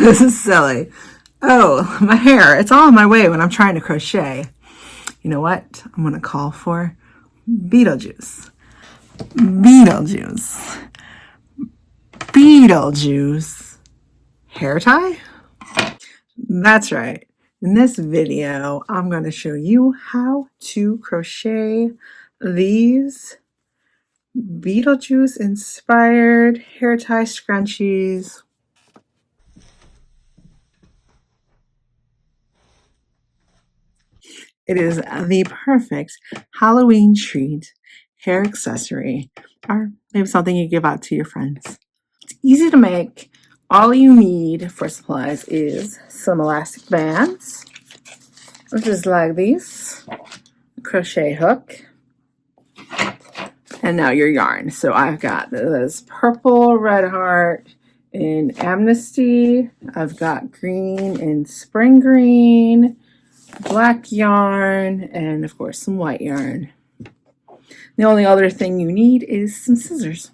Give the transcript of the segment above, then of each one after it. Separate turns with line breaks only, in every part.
This is silly. Oh, my hair. It's all in my way when I'm trying to crochet. You know what? I'm going to call for Beatle Juice. Beatle Juice. Beatle Juice. Hair tie? That's right. In this video, I'm going to show you how to crochet these Beatle Juice inspired hair tie scrunchies. It is the perfect Halloween treat, hair accessory, or maybe something you give out to your friends. It's easy to make. All you need for supplies is some elastic bands, which is like these, a crochet hook, and now your yarn. So I've got this purple red heart in Amnesty. I've got green in Spring Green, black yarn, and of course some white yarn. The only other thing you need is some scissors.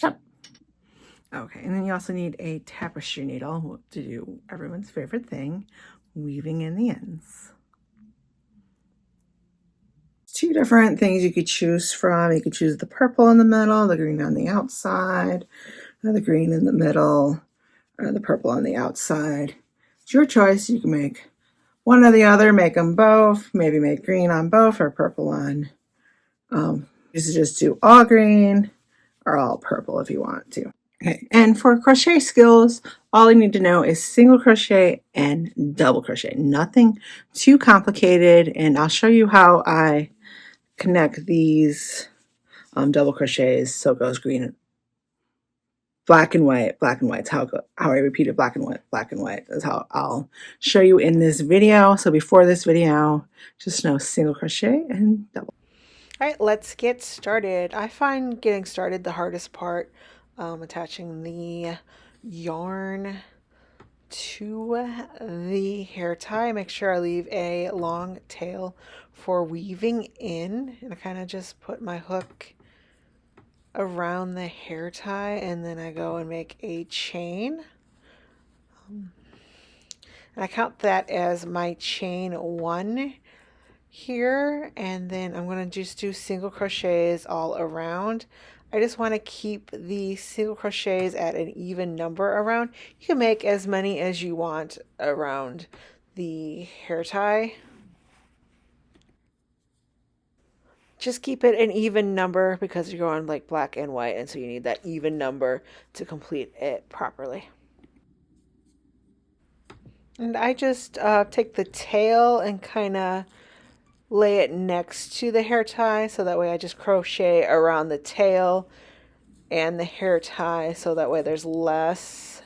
Yep. Okay, and then you also need a tapestry needle to do everyone's favorite thing, weaving in the ends. Two different things you could choose from. You could choose the purple in the middle, the green on the outside, or the green in the middle, or the purple on the outside. It's your choice. You can make one or the other, make them both, maybe make green on both or purple on. You should just do all green or all purple if you want to. Okay, and for crochet skills, all you need to know is single crochet and double crochet. Nothing too complicated, and I'll show you how I connect these double crochets so it goes green, black and white, black and white. It's how I repeat it, black and white, black and white. That's how I'll show you in this video. So before this video, just know single crochet and double.
All right, let's get started. I find getting started the hardest part, attaching the yarn to the hair tie. Make sure I leave a long tail for weaving in, and I kind of just put my hook around the hair tie, and then I go and make a chain. And I count that as my chain 1 here, and then I'm going to just do single crochets all around. I just want to keep the single crochets at an even number around. You can make as many as you want around the hair tie. Just keep it an even number because you're going like black and white, and so you need that even number to complete it properly. And I just take the tail and kind of lay it next to the hair tie, so that way I just crochet around the tail and the hair tie, so that way there's less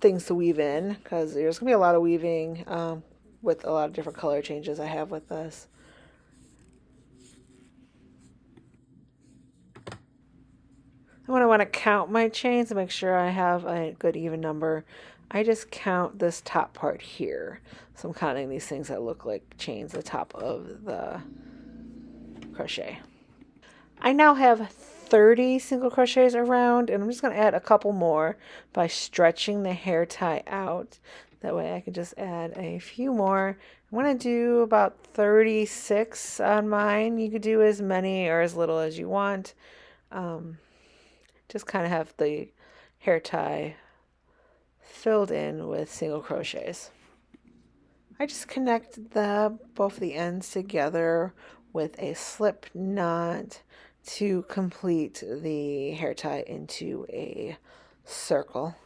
things to weave in, because there's gonna be a lot of weaving with a lot of different color changes I have with this. When I want to count my chains to make sure I have a good even number, I just count this top part here. So I'm counting these things that look like chains at the top of the crochet. I now have 30 single crochets around, and I'm just going to add a couple more by stretching the hair tie out. That way I can just add a few more. I'm going to do about 36 on mine. You could do as many or as little as you want. Just kind of have the hair tie filled in with single crochets. I just connect both the ends together with a slip knot to complete the hair tie into a circle.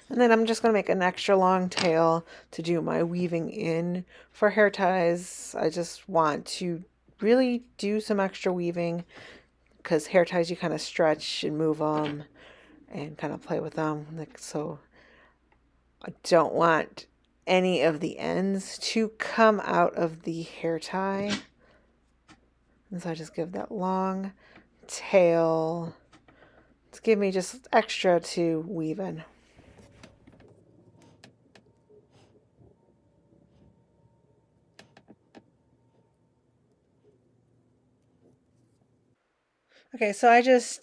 And then I'm just going to make an extra long tail to do my weaving in. For hair ties, I just want to really do some extra weaving, because hair ties you kind of stretch and move them and kind of play with them. So I don't want any of the ends to come out of the hair tie. And so I just give that long tail to give me just extra to weave in. Okay, so I just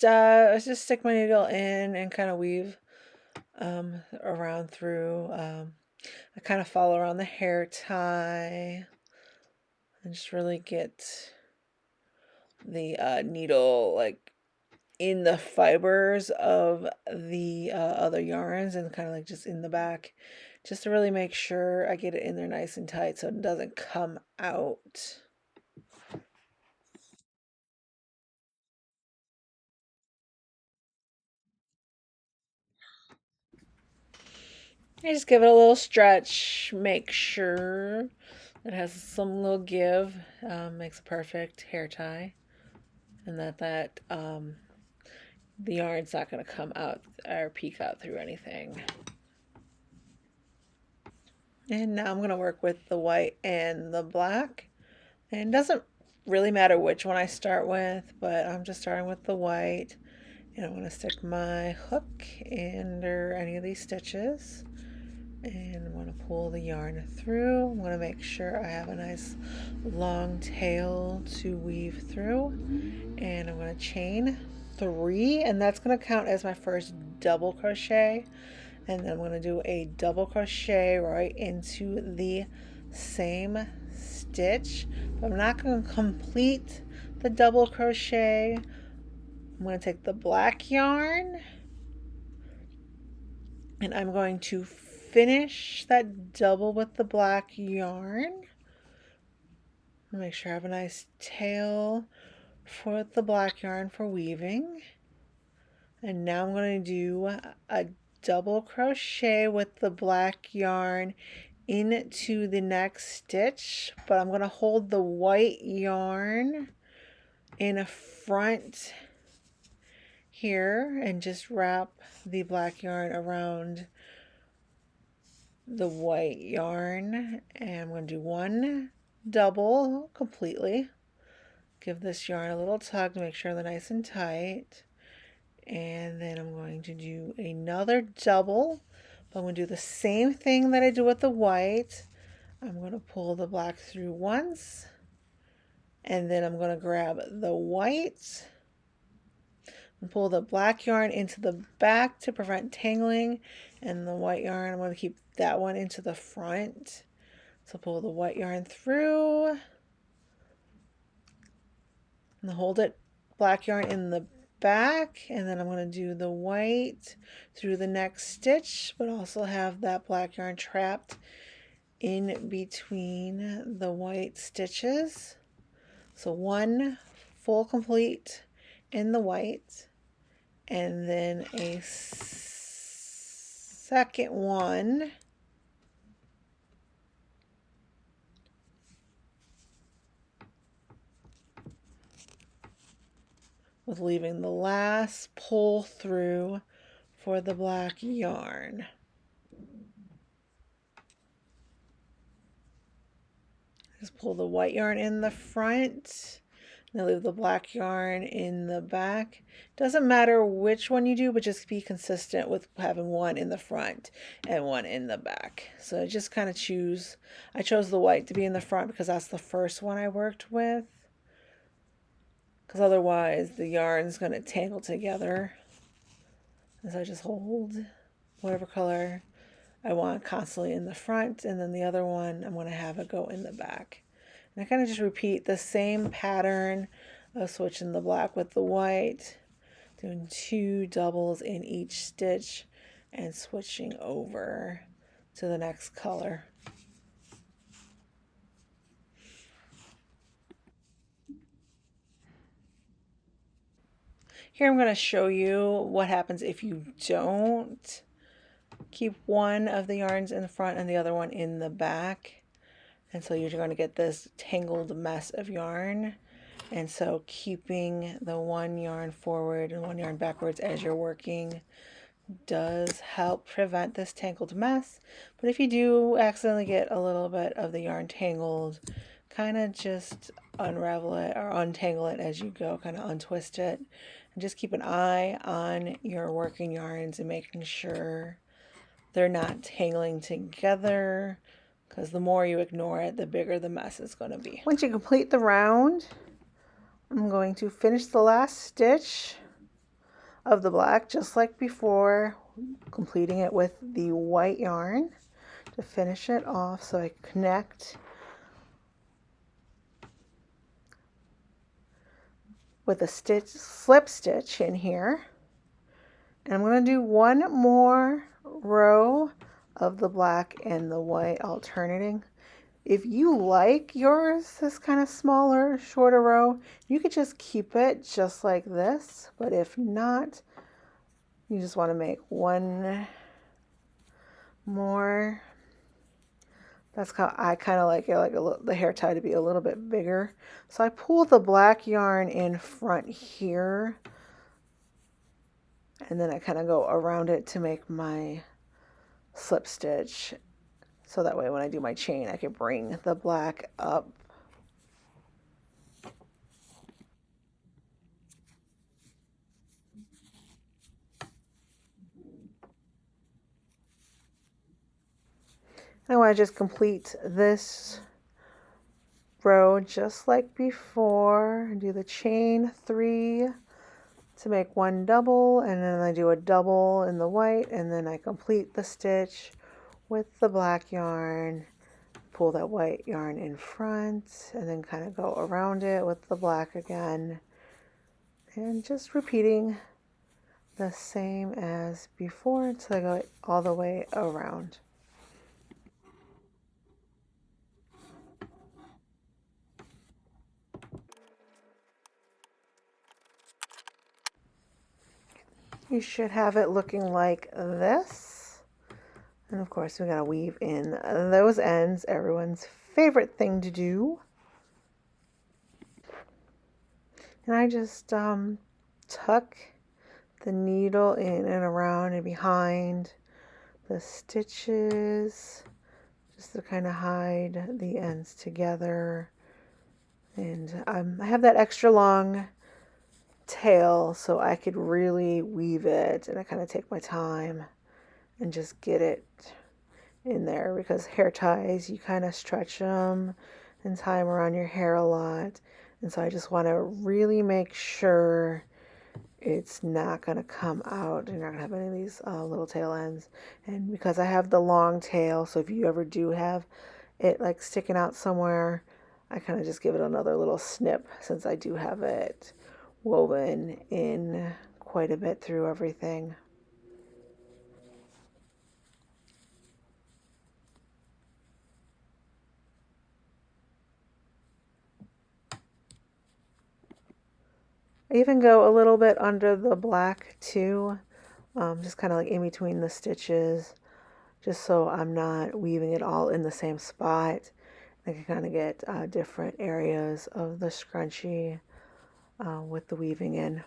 stick my needle in and kind of weave around through. I kind of follow around the hair tie and just really get the needle like in the fibers of the other yarns and kind of like just in the back, just to really make sure I get it in there nice and tight so it doesn't come out. I just give it a little stretch, make sure it has some little give, makes a perfect hair tie, and that the yarn's not going to come out or peek out through anything. And now I'm going to work with the white and the black. And it doesn't really matter which one I start with, but I'm just starting with the white. And I'm going to stick my hook under any of these stitches. And I'm going to pull the yarn through. I'm going to make sure I have a nice long tail to weave through. And I'm going to chain 3, and that's going to count as my first double crochet. And then I'm going to do a double crochet right into the same stitch. But I'm not going to complete the double crochet. I'm going to take the black yarn and I'm going to finish that double with the black yarn. Make sure I have a nice tail for the black yarn for weaving. And now I'm going to do a double crochet with the black yarn into the next stitch, but I'm going to hold the white yarn in front here and just wrap the black yarn around the white yarn, and I'm going to do one double completely. Give this yarn a little tug to make sure they're nice and tight. And then I'm going to do another double. But I'm going to do the same thing that I do with the white. I'm going to pull the black through once. And then I'm going to grab the white and pull the black yarn into the back to prevent tangling. And the white yarn, I'm going to keep that one into the front. So pull the white yarn through. And hold it, black yarn in the back, and then I'm going to do the white through the next stitch, but also have that black yarn trapped in between the white stitches. So one full complete in the white, and then a second one with leaving the last pull through for the black yarn. Just pull the white yarn in the front and leave the black yarn in the back. Doesn't matter which one you do, but just be consistent with having one in the front and one in the back. So just kind of choose. I chose the white to be in the front because that's the first one I worked with. Because otherwise the yarn's going to tangle together. And so I just hold whatever color I want constantly in the front, and then the other one I'm going to have it go in the back. And I kind of just repeat the same pattern of switching the black with the white, doing 2 doubles in each stitch, and switching over to the next color. Here I'm going to show you what happens if you don't keep one of the yarns in the front and the other one in the back. And so you're going to get this tangled mess of yarn. And so keeping the one yarn forward and one yarn backwards as you're working does help prevent this tangled mess. But if you do accidentally get a little bit of the yarn tangled, kind of just unravel it or untangle it as you go, kind of untwist it Just keep an eye on your working yarns and making sure they're not tangling together, because the more you ignore it, the bigger the mess is going to be. Once you complete the round, I'm going to finish the last stitch of the black just like before, completing it with the white yarn to finish it off so I connect with a slip stitch in here. And I'm going to do one more row of the black and the white alternating. If you like yours this kind of smaller, shorter row, you could just keep it just like this. But if not, you just want to make one more. That's how I kind of like it, like the hair tie to be a little bit bigger. So I pull the black yarn in front here, and then I kind of go around it to make my slip stitch. So that way when I do my chain, I can bring the black up. I want to just complete this row just like before. Do the chain 3 to make one double, and then I do a double in the white, and then I complete the stitch with the black yarn, pull that white yarn in front, and then kind of go around it with the black again, and just repeating the same as before until I go all the way around. You should have it looking like this. And of course, we gotta weave in those ends, everyone's favorite thing to do. And I just tuck the needle in and around and behind the stitches, just to kind of hide the ends together. And I have that extra long tail, so I could really weave it, and I kind of take my time and just get it in there, because hair ties, you kind of stretch them and tie them around your hair a lot, and so I just want to really make sure it's not going to come out. You're not going to have any of these little tail ends. And because I have the long tail, so if you ever do have it like sticking out somewhere, I kind of just give it another little snip, since I do have it woven in quite a bit through everything. I even go a little bit under the black too, just kind of like in between the stitches, just so I'm not weaving it all in the same spot. I can kind of get different areas of the scrunchie with the weaving in.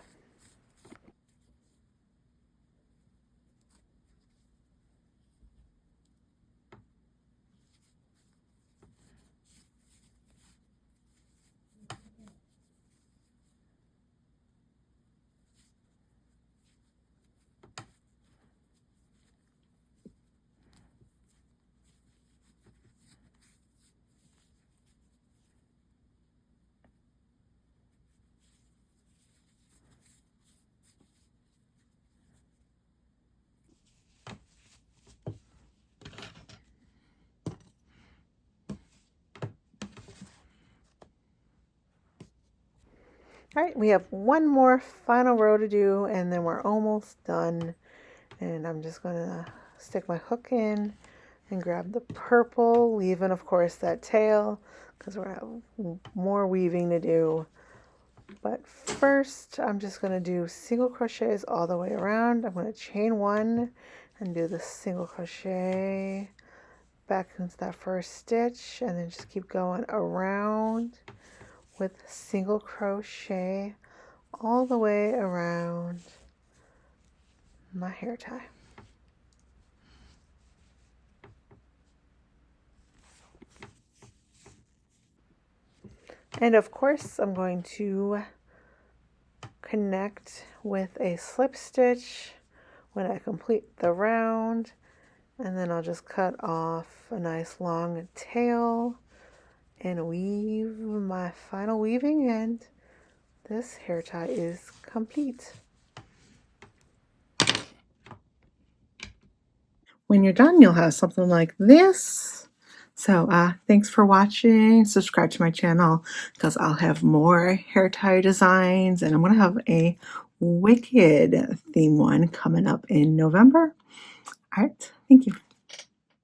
All right, we have one more final row to do, and then we're almost done. And I'm just gonna stick my hook in and grab the purple, leaving of course that tail, because we're gonna have more weaving to do. But first, I'm just gonna do single crochets all the way around. I'm gonna chain 1 and do the single crochet back into that first stitch, and then just keep going around with single crochet all the way around my hair tie. And of course, I'm going to connect with a slip stitch when I complete the round, and then I'll just cut off a nice long tail and weave my final weaving, and this hair tie is complete.
When you're done, you'll have something like this. So thanks for watching. Subscribe to my channel because I'll have more hair tie designs, and I'm going to have a Wicked theme one coming up in November. All right, thank you.